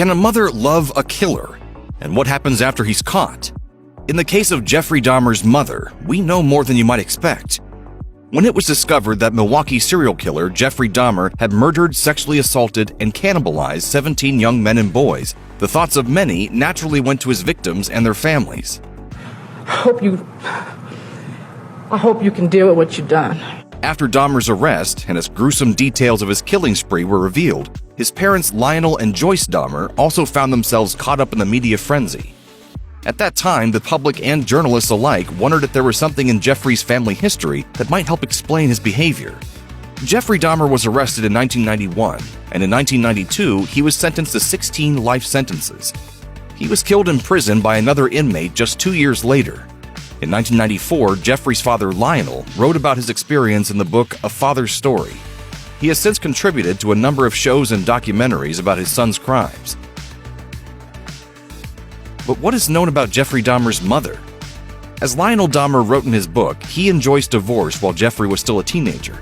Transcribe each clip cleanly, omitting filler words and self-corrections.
Can a mother love a killer? And what happens after he's caught? In the case of Jeffrey Dahmer's mother, we know more than you might expect. When it was discovered that Milwaukee serial killer Jeffrey Dahmer had murdered, sexually assaulted, and cannibalized 17 young men and boys, the thoughts of many naturally went to his victims and their families. I hope you can deal with what you've done. After Dahmer's arrest and as gruesome details of his killing spree were revealed, his parents Lionel and Joyce Dahmer also found themselves caught up in the media frenzy. At that time, the public and journalists alike wondered if there was something in Jeffrey's family history that might help explain his behavior. Jeffrey Dahmer was arrested in 1991, and in 1992, he was sentenced to 16 life sentences. He was killed in prison by another inmate just 2 years later. In 1994, Jeffrey's father Lionel wrote about his experience in the book A Father's Story. He has since contributed to a number of shows and documentaries about his son's crimes. But what is known about Jeffrey Dahmer's mother? As Lionel Dahmer wrote in his book, he and Joyce divorced while Jeffrey was still a teenager.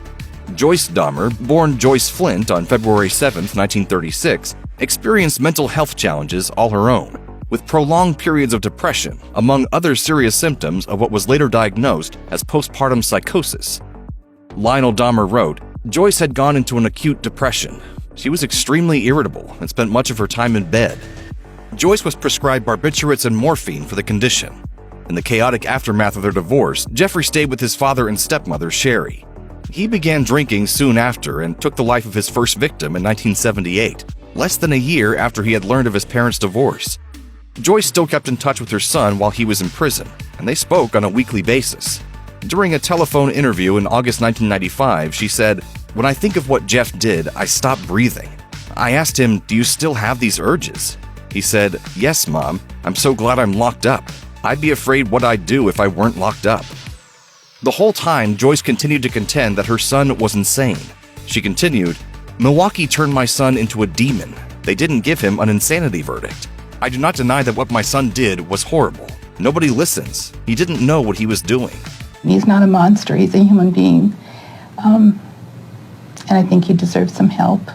Joyce Dahmer, born Joyce Flint on February 7, 1936, experienced mental health challenges all her own, with prolonged periods of depression, among other serious symptoms of what was later diagnosed as postpartum psychosis. Lionel Dahmer wrote, Joyce had gone into an acute depression. She was extremely irritable and spent much of her time in bed. Joyce was prescribed barbiturates and morphine for the condition. In the chaotic aftermath of their divorce, Jeffrey stayed with his father and stepmother, Sherry. He began drinking soon after and took the life of his first victim in 1978, less than a year after he had learned of his parents' divorce. Joyce still kept in touch with her son while he was in prison, and they spoke on a weekly basis. During a telephone interview in August 1995, she said, "When I think of what Jeff did, I stop breathing. I asked him, 'Do you still have these urges?' He said, 'Yes, Mom. I'm so glad I'm locked up. I'd be afraid what I'd do if I weren't locked up.'" The whole time, Joyce continued to contend that her son was insane. She continued, "Milwaukee turned my son into a demon. They didn't give him an insanity verdict. I do not deny that what my son did was horrible. Nobody listens. He didn't know what he was doing." He's not a monster. He's a human being. And I think he deserves some help.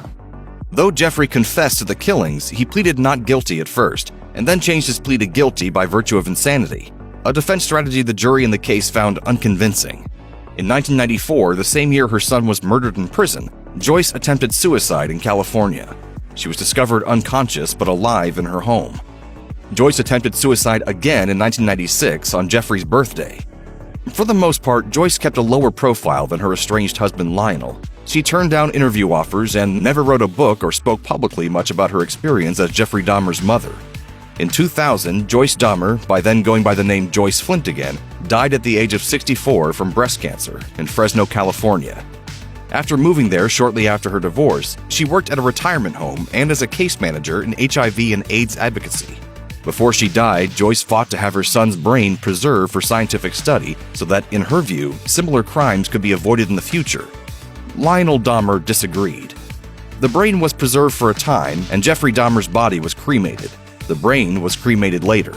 Though Jeffrey confessed to the killings, he pleaded not guilty at first, and then changed his plea to guilty by virtue of insanity, a defense strategy the jury in the case found unconvincing. In 1994, the same year her son was murdered in prison, Joyce attempted suicide in California. She was discovered unconscious but alive in her home. Joyce attempted suicide again in 1996 on Jeffrey's birthday. For the most part, Joyce kept a lower profile than her estranged husband Lionel. She turned down interview offers and never wrote a book or spoke publicly much about her experience as Jeffrey Dahmer's mother. In 2000, Joyce Dahmer, by then going by the name Joyce Flint again, died at the age of 64 from breast cancer in Fresno, California. After moving there shortly after her divorce, she worked at a retirement home and as a case manager in HIV and AIDS advocacy. Before she died, Joyce fought to have her son's brain preserved for scientific study so that, in her view, similar crimes could be avoided in the future. Lionel Dahmer disagreed. The brain was preserved for a time, and Jeffrey Dahmer's body was cremated. The brain was cremated later.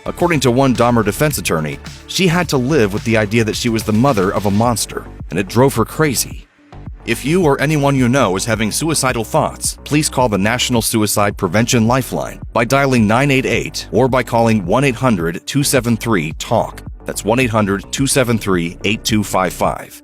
According to one Dahmer defense attorney, she had to live with the idea that she was the mother of a monster, and it drove her crazy. If you or anyone you know is having suicidal thoughts, please call the National Suicide Prevention Lifeline by dialing 988 or by calling 1-800-273-TALK. That's 1-800-273-8255.